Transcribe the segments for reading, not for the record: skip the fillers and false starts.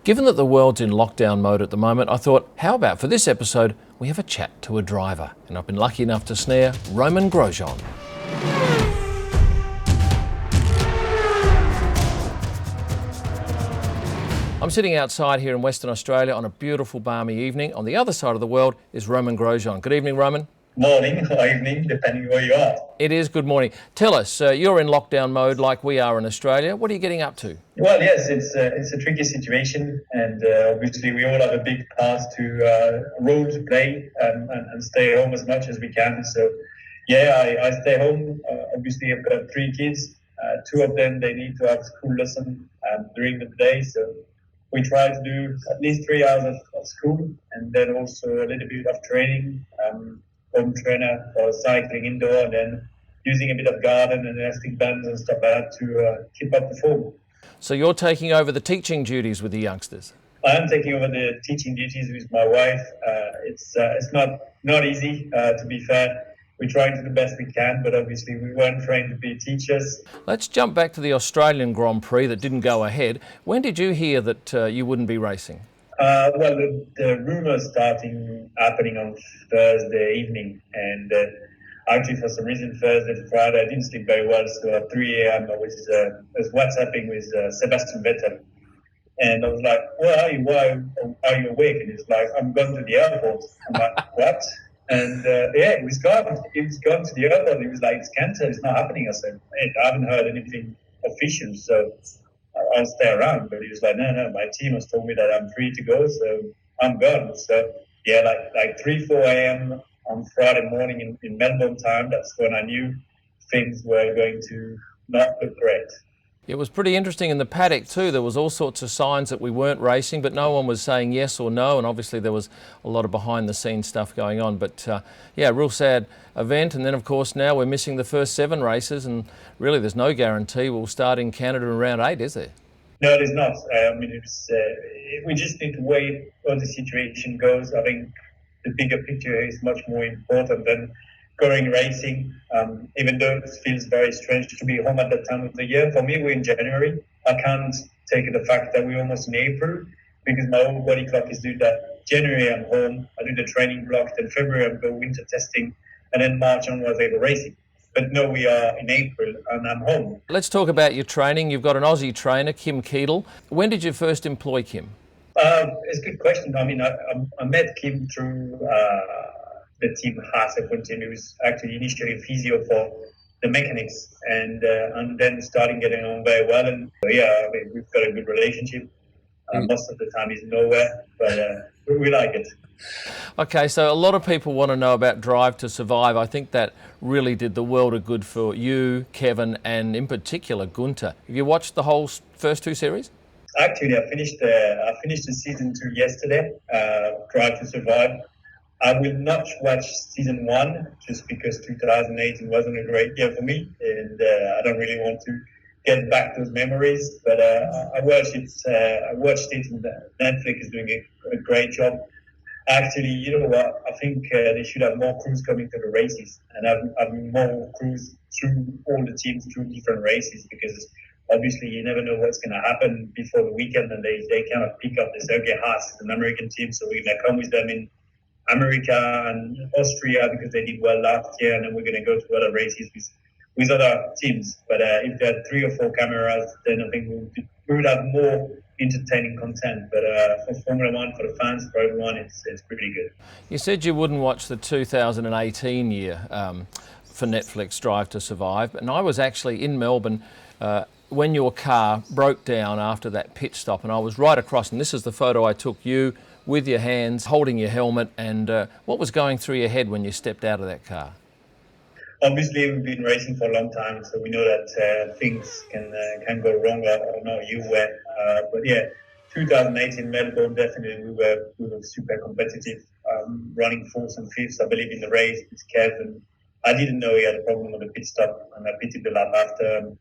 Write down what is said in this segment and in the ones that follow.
Given that the world's in lockdown mode at the moment, I thought, how about for this episode, we have a chat to a driver. And I've been lucky enough to snare Romain Grosjean. I'm sitting outside here in Western Australia on a beautiful balmy evening. On the other side of the world is Romain Grosjean. Good evening, Romain. Morning or evening, depending where you are. It is good morning. Tell us, you're in lockdown mode like we are in Australia. What are you getting up to? Well, yes, it's a tricky situation, and obviously we all have a big part role to play and stay home as much as we can. So, yeah, I stay home. Obviously, I've got 3 kids. 2 of them, they need to have school lesson during the day. So we try to do at least 3 hours of school, and then also a little bit of training. Home trainer for cycling indoor, and then using a bit of garden and elastic bands and stuff like that to keep up the form. So you're taking over the teaching duties with the youngsters? I am taking over the teaching duties with my wife. It's not easy, to be fair. We're trying to do the best we can, but obviously we weren't trained to be teachers. Let's jump back to the Australian Grand Prix that didn't go ahead. When did you hear that you wouldn't be racing? Well, the rumours happening on Thursday evening, and actually for some reason Thursday to Friday I didn't sleep very well, so at 3 a.m. I was WhatsApping with Sebastian Vettel, and I was like, where are you? Why are you awake? And he's like, I'm going to the airport. I'm like, what? And yeah, he was gone. He was gone to the airport. He was like, it's cancelled, it's not happening. I said, hey, I haven't heard anything official, so I'll stay around. But he was like, no, my team has told me that I'm free to go, so I'm gone. So yeah, like 3-4 a.m. on Friday morning in Melbourne time, that's when I knew things were going to not look great. It was pretty interesting in the paddock too. There was all sorts of signs that we weren't racing, but no one was saying yes or no, and obviously there was a lot of behind the scenes stuff going on. But yeah, real sad event. And then of course now we're missing the first 7 races, and really there's no guarantee we'll start in Canada in round 8, is there? No, there's not. I mean, we just need to wait how the situation goes. I think the bigger picture is much more important than going racing, even though it feels very strange to be home at that time of the year. For me, we're in January. I can't take the fact that we're almost in April, because my whole body clock is doing that. January, I'm home. I do the training block. Then February, I go winter testing. And then March onwards, I go racing. But no, we are in April and I'm home. Let's talk about your training. You've got an Aussie trainer, Kim Keedle. When did you first employ Kim? It's a good question. I mean, I met Kim through the team Haas F1 team. He was actually initially a physio for the mechanics, and then starting getting on very well. And yeah, I mean, we've got a good relationship. Most of the time he's nowhere, but we like it. Okay, so a lot of people want to know about Drive to Survive. I think that really did the world of good for you, Kevin, and in particular Gunter. Have you watched the whole first 2 series? Actually, I finished the season 2 yesterday, Drive to Survive. I will not watch season 1 just because 2018 wasn't a great year for me, and I don't really want to get back those memories. But I watched it. And Netflix is doing a great job. Actually, you know what? I think they should have more crews coming to the races and have more crews through all the teams through different races, because obviously you never know what's going to happen before the weekend, and they kind of pick up this, okay, Haas is an American team, so we're going to come with them in America and Austria because they did well last year, and then we're going to go to other races with other teams. But if there are 3 or 4 cameras, then I think we would have more entertaining content. But for Formula One, for the fans, for everyone, it's pretty good. You said you wouldn't watch the 2018 year for Netflix Drive to Survive, and I was actually in Melbourne when your car broke down after that pit stop, and I was right across, and this is the photo I took you with your hands holding your helmet, and what was going through your head when you stepped out of that car? Obviously, we've been racing for a long time, so we know that things can go wrong. I don't know you were, but yeah, 2018 Melbourne, definitely we were super competitive, running 4th and 5th, I believe, in the race with Kevin. I didn't know he had a problem with the pit stop, and I pitted the lap after.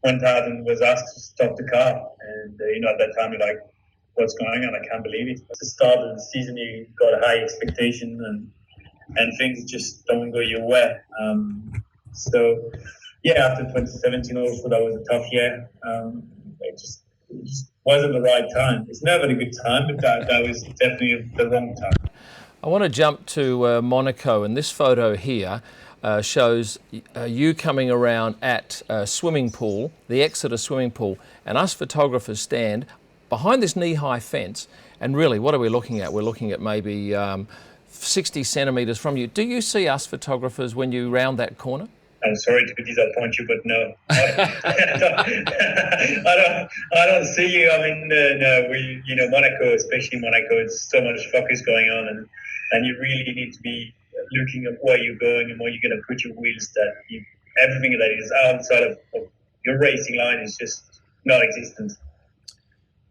Went out and was asked to stop the car, and at that time you're like, what's going on? I can't believe it. At the start of the season, you got a high expectation, and things just don't go your way. So, yeah, after 2017 also, that was a tough year. It just wasn't the right time. It's never a good time, but that was definitely the wrong time. I want to jump to Monaco, and this photo here shows you coming around at a swimming pool, the Exeter swimming pool, and us photographers stand behind this knee-high fence, and really, what are we looking at? We're looking at maybe 60 centimetres from you. Do you see us photographers when you round that corner? I'm sorry to disappoint you, but no, I don't see you. I mean, no, Monaco, especially Monaco, it's so much focus going on, and you really need to be looking at where you're going and where you're going to put your wheels. Everything that is outside of your racing line is just non-existent.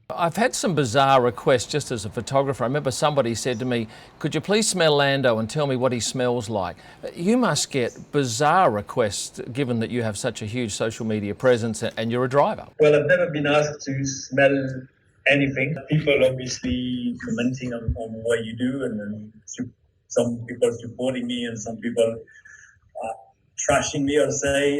I've had some bizarre requests just as a photographer. I remember somebody said to me, could you please smell Lando and tell me what he smells like? You must get bizarre requests given that you have such a huge social media presence and you're a driver. Well, I've never been asked to smell anything. People obviously commenting on what you do, and some people supporting me and some people trashing me or say.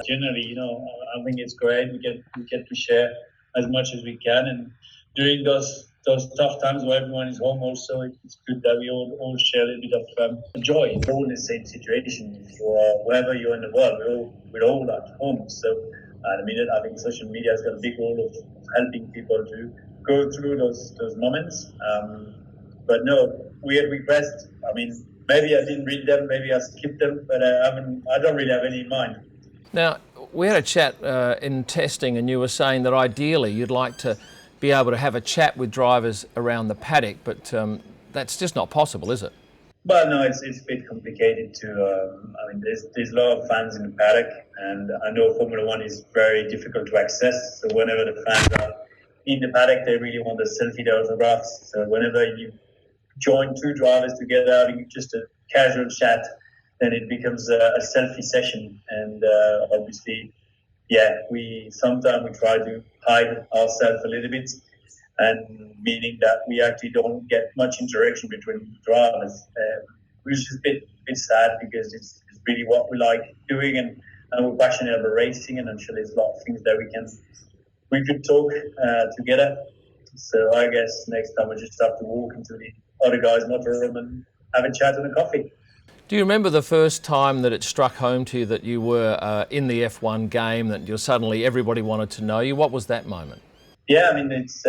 Generally, I think it's great. We get to share as much as we can, and during those tough times where everyone is home, also it's good that we all share a little bit of joy. We're all in the same situation. If you are wherever you're in the world, we're all at home. So at the minute, I think social media has got a big role of helping people to go through those moments. But no, weird requests. I mean, maybe I didn't read them, maybe I skipped them, but I don't really have any in mind. Now, we had a chat in testing, and you were saying that ideally you'd like to be able to have a chat with drivers around the paddock, but that's just not possible, is it? Well, no, it's a bit complicated there's a lot of fans in the paddock, and I know Formula One is very difficult to access. So whenever the fans are in the paddock, they really want the selfie, the autographs. So whenever you join two drivers together, having just a casual chat, then it becomes a selfie session. And obviously, we sometimes try to hide ourselves a little bit, and meaning that we actually don't get much interaction between drivers, which is a bit sad, because it's really what we like doing, and we're passionate about racing, and I'm sure there's a lot of things that we could talk together. So I guess next time we just have to walk into the other guy's motorroom and have a chat and a coffee. Do you remember the first time that it struck home to you that you were in the F1 game, that you're suddenly everybody wanted to know you? What was that moment? Yeah, I mean, it's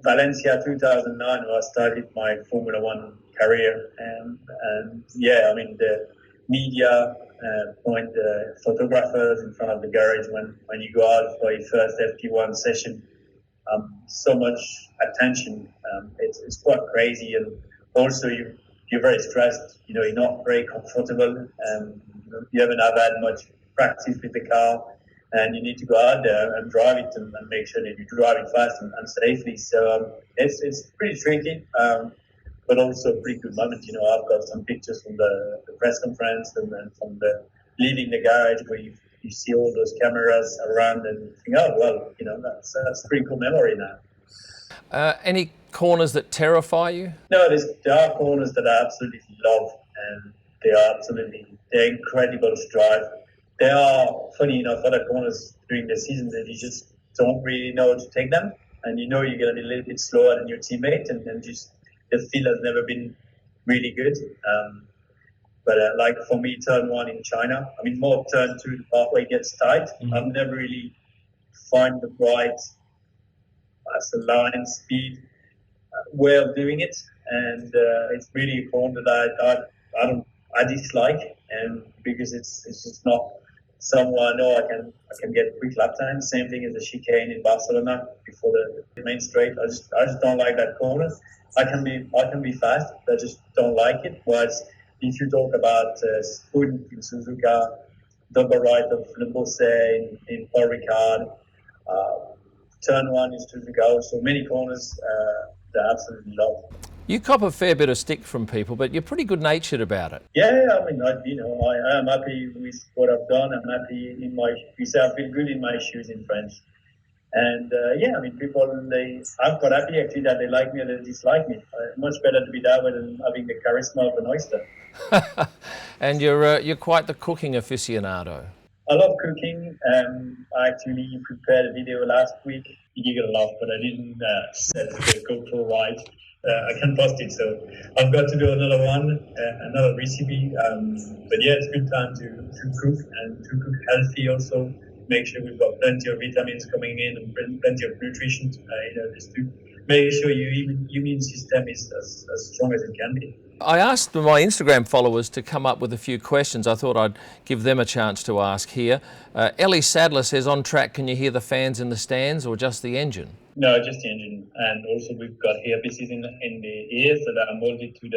Valencia 2009 where I started my Formula One career, and the media point the photographers in front of the garage when you go out for your first FP1 session. So much attention. It's quite crazy, and also you're very stressed. You're not very comfortable. You haven't had much practice with the car, and you need to go out there and drive it and make sure that you drive it fast and safely. So it's pretty tricky, but also a pretty good moment. I've got some pictures from the press conference and then from leaving the garage where you see all those cameras around, and you think, oh well, that's a pretty cool memory now. Any corners that terrify you? No, there are corners that I absolutely love, and they're incredible to drive. There are, funny enough, other corners during the season that you just don't really know how to take them, and you're going to be a little bit slower than your teammate, and then just the feel has never been really good. But like for me, turn one in China, more turn two, the pathway gets tight. Mm-hmm. I've never really find the right line speed way of doing it, and it's really a corner that I dislike, and because it's just not somewhere I know I can get quick lap time. Same thing as the chicane in Barcelona before the main straight. I just don't like that corner. I can be fast, but I just don't like it. Whereas if you talk about Spoon in Suzuka, double right of Le Bossé in Paul Ricard, turn one is Suzuka, so many corners that I absolutely love. You cop a fair bit of stick from people, but you're pretty good-natured about it. Yeah, I am happy with what I've done. I'm happy in my shoes. I feel good in my shoes in French. And people, I'm quite happy actually that they like me or they dislike me. Much better to be that way than having the charisma of an oyster. And you're quite the cooking aficionado. I love cooking. I actually prepared a video last week. You're gonna laugh, but I didn't set the GoPro right. I can post it, so I've got to do another one, another recipe. But yeah, it's a good time to cook and to cook healthy also. Make sure we've got plenty of vitamins coming in and plenty of nutrition. Just to make sure your immune system is as strong as it can be. I asked my Instagram followers to come up with a few questions. I thought I'd give them a chance to ask here. Ellie Sadler says, on track, can you hear the fans in the stands or just the engine? No, just the engine. And also we've got earpieces in the ears that are molded to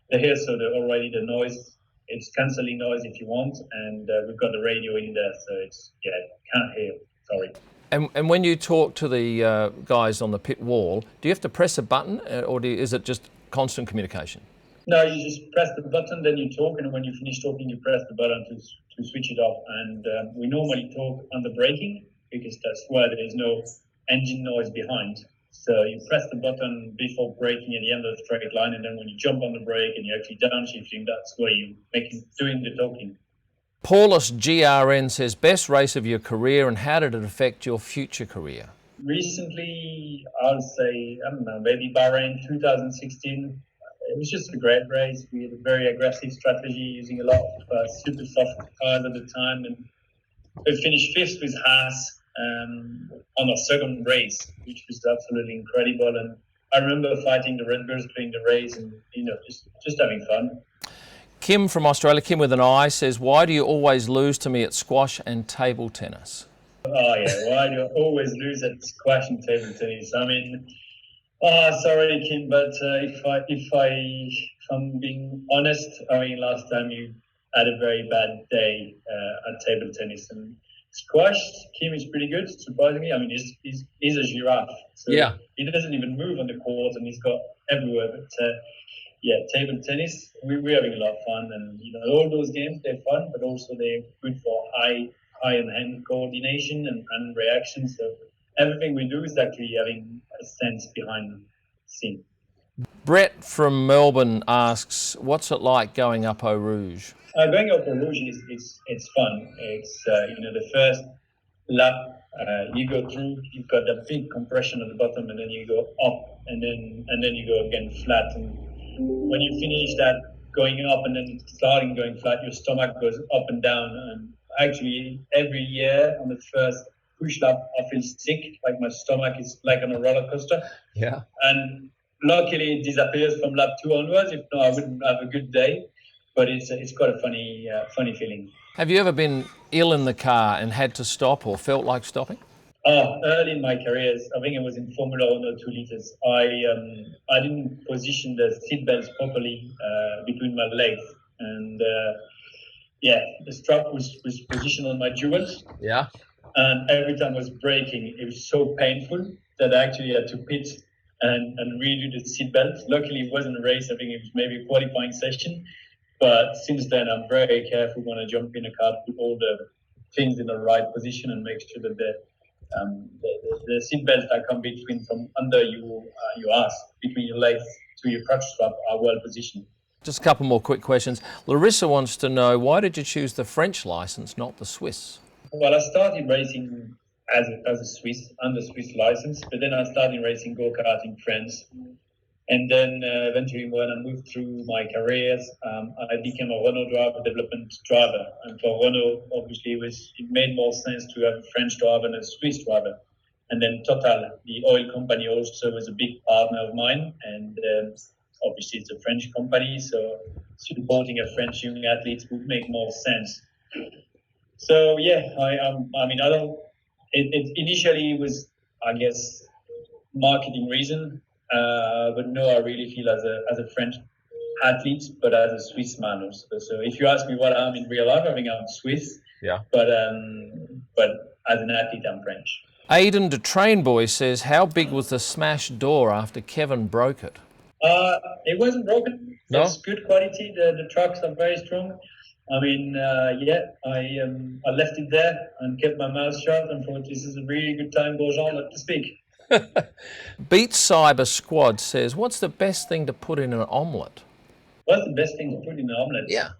the hair, so already the noise, it's cancelling noise if you want, and we've got the radio in there, so it's, can't hear, sorry. And when you talk to the guys on the pit wall, do you have to press a button or is it just constant communication? No, you just press the button, then you talk, and when you finish talking, you press the button to switch it off. And we normally talk on the braking because that's where there is no engine noise behind. So you press the button before braking at the end of the straight line, and then when you jump on the brake and you're actually downshifting, that's where you're doing the talking. Paulus GRN says, best race of your career and how did it affect your future career? Recently, I'll say, I don't know, maybe Bahrain 2016. It was just a great race. We had a very aggressive strategy using a lot of super soft cars at the time. And we finished fifth with Haas on our second race, which was absolutely incredible. And I remember fighting the Red Bulls during the race and, just having fun. Kim from Australia, Kim with an I, says, why do you always lose to me at squash and table tennis? Oh, yeah. Why do you always lose at squash and table tennis? I mean, sorry, Kim, but if I'm being honest, I mean, last time you had a very bad day at table tennis, and squash, Kim is pretty good, surprisingly. I mean, he's a giraffe, so yeah, he doesn't even move on the court, and he's got everywhere. But table tennis, we're having a lot of fun, and all those games, they're fun, but also they're good for eye and hand coordination and reaction. So everything we do is actually having a sense behind the scene. Brett from Melbourne asks, what's it like going up Eau Rouge? Going up Eau Rouge it's fun. It's the first lap you go through, you've got that big compression at the bottom, and then you go up, and then you go again flat. And when you finish that going up and then starting going flat, your stomach goes up and down. And actually, every year on the first push lap, I feel sick, like my stomach is like on a roller coaster. Yeah. And luckily, it disappears from lap 2 onwards. If not, I wouldn't have a good day. But it's quite a funny feeling. Have you ever been ill in the car and had to stop or felt like stopping? Early in my career, I think it was in Formula 1 or 2 liters. I didn't position the seat belts properly between my legs, and the strap was positioned on my jewels. Yeah. And every time I was braking, it was so painful that I actually had to pit and redo the seat belt. Luckily, it wasn't a race. I think it was maybe a qualifying session. But since then, I'm very careful when I jump in a car to put all the things in the right position and make sure that the seat belts that come between from under your ass, between your legs to your crotch strap, are well positioned. Just a couple more quick questions. Larissa wants to know, why did you choose the French license, not the Swiss? Well, I started racing as a Swiss, under Swiss license, but then I started racing go-kart in France. And then eventually when I moved through my careers, I became a Renault driver, development driver. And for Renault, obviously, it made more sense to have a French driver than a Swiss driver. And then Total, the oil company, also was a big partner of mine. And obviously, it's a French company, so supporting a French young athlete would make more sense. So it initially was, I guess, marketing reason. But no, I really feel as a French athlete, but as a Swiss man also. So if you ask me what I'm in real life, I think I'm Swiss. Yeah. But as an athlete, I'm French. Aidan the Train Boy says, how big was the smashed door after Kevin broke it? It wasn't broken. No? It's good quality. The trucks are very strong. I mean, I left it there and kept my mouth shut and thought this is a really good time, Grosjean, not to speak. Beat Cyber Squad says, what's the best thing to put in an omelette? What's the best thing to put in an omelette? Yeah.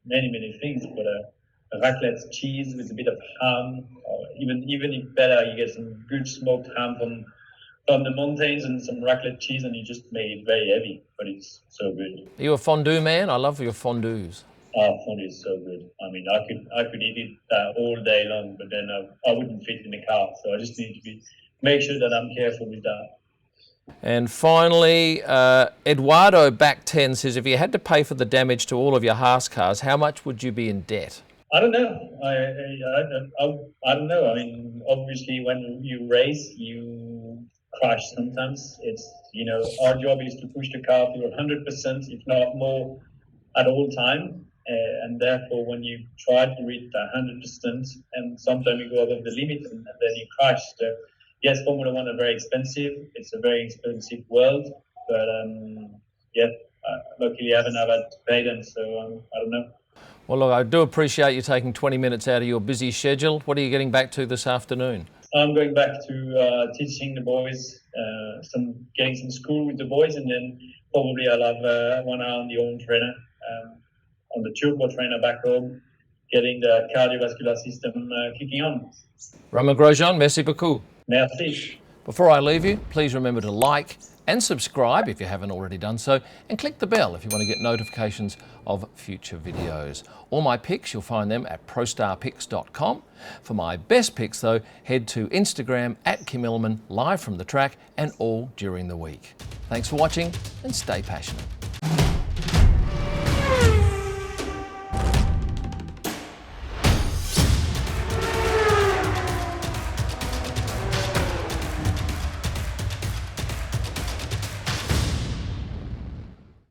many things, but a raclette cheese with a bit of ham, or even if better, you get some good smoked ham from the mountains and some raclette cheese, and you just make it very heavy, but it's so good. Are you a fondue man? I love your fondues. Fondue is so good. I mean, I could eat it all day long, but then I wouldn't fit in the car, so I just need to make sure that I'm careful with that. And finally, Eduardo back 10 says, if you had to pay for the damage to all of your Haas cars, how much would you be in debt? I don't know. I don't know. I mean, obviously, when you race, you crash sometimes. It's, our job is to push the car to 100%, if not more, at all time. And therefore, when you try to reach that 100%, and sometimes you go above the limit and then you crash. So, yes, Formula One are very expensive. It's a very expensive world, but luckily I haven't had to pay them, so I don't know. Well, look, I do appreciate you taking 20 minutes out of your busy schedule. What are you getting back to this afternoon? I'm going back to teaching the boys, getting some school with the boys, and then probably I'll have 1 hour on the home trainer, on the turbo trainer back home, getting the cardiovascular system kicking on. Romain Grosjean, merci beaucoup. Merci. Before I leave you, please remember to like and subscribe if you haven't already done so, and click the bell if you want to get notifications of future videos. All my picks, you'll find them at prostarpics.com. For my best picks though, head to Instagram at Kim Illman, live from the track and all during the week. Thanks for watching and stay passionate.